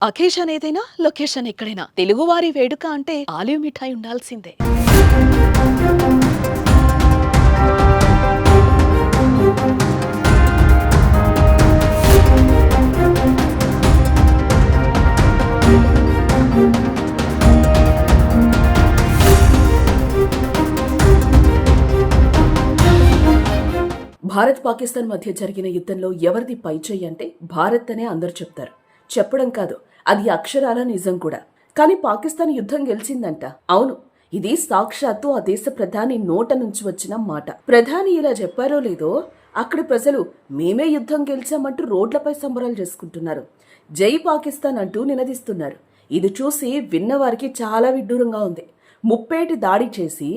Occasion ఏదైనా location ఎక్కడైనా తెలుగువారి వేడుక అంటే ఆలివ్ మిఠాయి ఉండాల్సిందే. భారత్ పాకిస్తాన్ మధ్య జరిగిన యుద్ధంలో ఎవరిది పైచేయి అంటే భారత్ అనే అందరూ చెప్తారు. చెప్పడం కాదు, అది అక్షరాల నిజం కూడా. కానీ పాకిస్తాన్ యుద్ధం గెలిచిందంట. అవును, ఇది సాక్షాత్తు ఆ దేశ ప్రధాని నోట నుంచి వచ్చిన మాట. ప్రధాని ఇలా చెప్పారో లేదో అక్కడి ప్రజలు మేమే యుద్ధం గెలిచామంటూ రోడ్లపై సంబరాలు చేసుకుంటున్నారు. జై పాకిస్తాన్ అంటూ నినదిస్తున్నారు. ఇది చూసి విన్నవారికి చాలా విడ్డూరంగా ఉంది. ముప్పేటి దాడి చేసి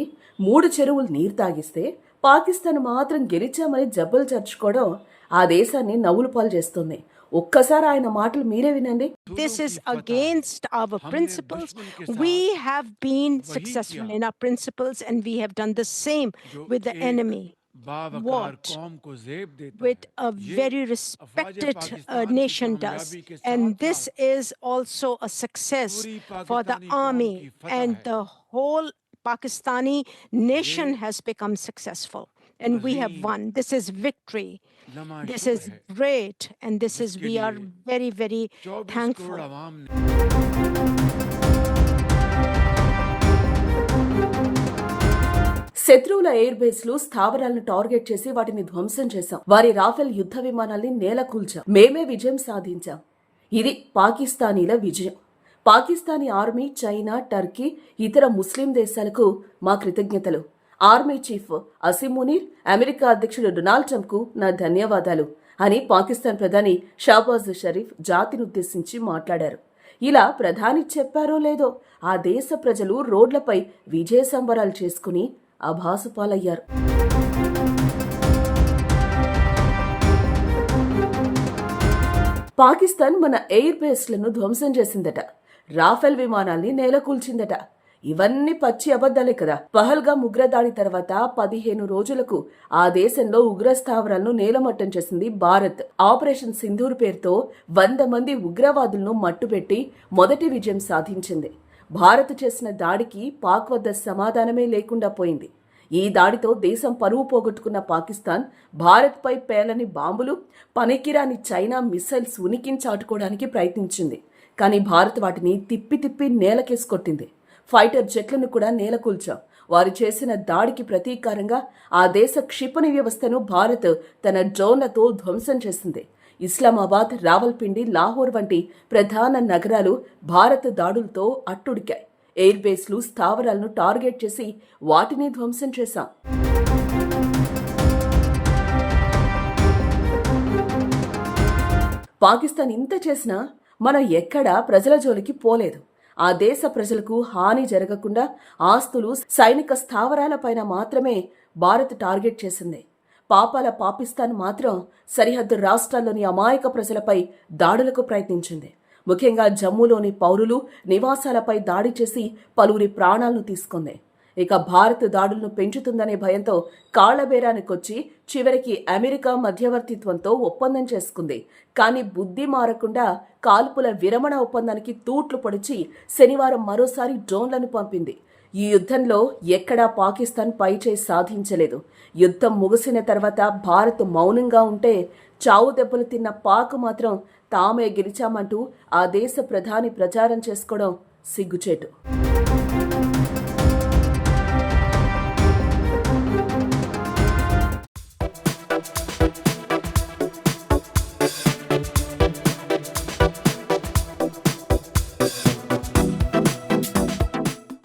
3 చెరువులు నీరు తాగిస్తే పాకిస్తాన్ మాత్రం గెలిచామని జబ్బలు చర్చుకోవడం ఆ దేశాన్ని నవ్వులు పాలు చేస్తుంది. ఒక్కసారి ఆయన మాటలు మీరే వినండి. This is against our principles. We have been successful in our principles and we have done the same with the enemy. What with a very respected nation does, and this is also a success for the army, and the whole Pakistani nation has become successful and we have won. This is victory. This is great, and this is, we are very, very thankful. శత్రువుల air బేస్లు స్థావరాలను target చేసి వాటిని ధ్వంసం చేశాం. వారి Rafale యుద్ధ విమానాల్ని నేలకూల్చాం. మేమే విజయం సాధించాం. ఇది పాకిస్తానీల విజయం. పాకిస్తానీ ఆర్మీ, చైనా, టర్కీ, ఇతర ముస్లిం దేశాలకు మా కృతజ్ఞతలు. Army chief Asim Munir, America అధ్యక్షుడు డొనాల్డ్ ట్రంప్కు నా ధన్యవాదాలు అని పాకిస్తాన్ ప్రధాని షాబాజ్ షరీఫ్ జాతినుద్దేశించి మాట్లాడారు. ఇలా ప్రధాని చెప్పారో లేదో ఆ దేశ ప్రజలు రోడ్లపై విజయ సంబరాలు చేసుకుని అభాసుపాలయ్యారు. పాకిస్తాన్ మన ఎయిర్ బేస్లను ధ్వంసం చేసిందట. రాఫెల్ విమానాల్ని నేలకూల్చిందట. ఇవన్నీ పచ్చి అబద్ధాలే కదా. పహల్గాం ఉగ్రదాడి తర్వాత 15 రోజులకు ఆ దేశంలో ఉగ్రస్థావరాలను నేలమట్టం చేసింది భారత్. ఆపరేషన్ సింధూర్ పేరుతో 100 మంది ఉగ్రవాదులను మట్టుపెట్టి మొదటి విజయం సాధించింది. భారత్ చేసిన దాడికి పాక్ వద్ద సమాధానమే లేకుండా పోయింది. ఈ దాడితో దేశం పరువు పోగొట్టుకున్న పాకిస్తాన్ భారత్పై పేలని బాంబులు, పనికిరాని చైనా మిసైల్స్ ఉనికిని చాటుకోవడానికి ప్రయత్నించింది. కానీ భారత్ వాటిని తిప్పి తిప్పి నేలకేసుకొట్టింది. ఫైటర్ జెట్లను కూడా నేలకూల్చాం. వారు చేసిన దాడికి ప్రతీకారంగా ఆ దేశ క్షిపణి వ్యవస్థను భారత్ తన డ్రోన్లతో ధ్వంసం చేసింది. ఇస్లామాబాద్, రావల్పిండి, లాహోర్ వంటి ప్రధాన నగరాలు భారత్ దాడులతో అట్టుడికాయి. ఎయిర్ బేస్లు, స్థావరాలను టార్గెట్ చేసి వాటిని ధ్వంసం చేశాం. పాకిస్తాన్ ఇంత చేసినా మనం ఎక్కడా ప్రజల జోలికి పోలేదు. ఆ దేశ ప్రజలకు హాని జరగకుండా ఆస్తులు, సైనిక స్థావరాలపైన మాత్రమే భారత్ టార్గెట్ చేసింది. పాపాల పాకిస్తాన్ మాత్రం సరిహద్దు రాష్ట్రాల్లోని అమాయక ప్రజలపై దాడులకు ప్రయత్నించింది. ముఖ్యంగా జమ్మూలోని పౌరులు, నివాసాలపై దాడి చేసి పలువురి ప్రాణాలను తీసుకుంది. ఇక భారత్ దాడులను పెంచుతుందనే భయంతో కాళ్లబేరానికొచ్చి చివరికి అమెరికా మధ్యవర్తిత్వంతో ఒప్పందం చేసుకుంది. కానీ బుద్ధి మారకుండా కాల్పుల విరమణ ఒప్పందానికి తూట్లు పొడిచి శనివారం మరోసారి డ్రోన్లను పంపింది. ఈ యుద్ధంలో ఎక్కడా పాకిస్తాన్ పైచేయి సాధించలేదు. యుద్ధం ముగిసిన తర్వాత భారత్ మౌనంగా ఉంటే చావు దెబ్బలు తిన్న పాక్ మాత్రం తామే గెలిచామంటూ ఆ దేశ ప్రధాని ప్రచారం చేసుకోవడం సిగ్గుచేటు.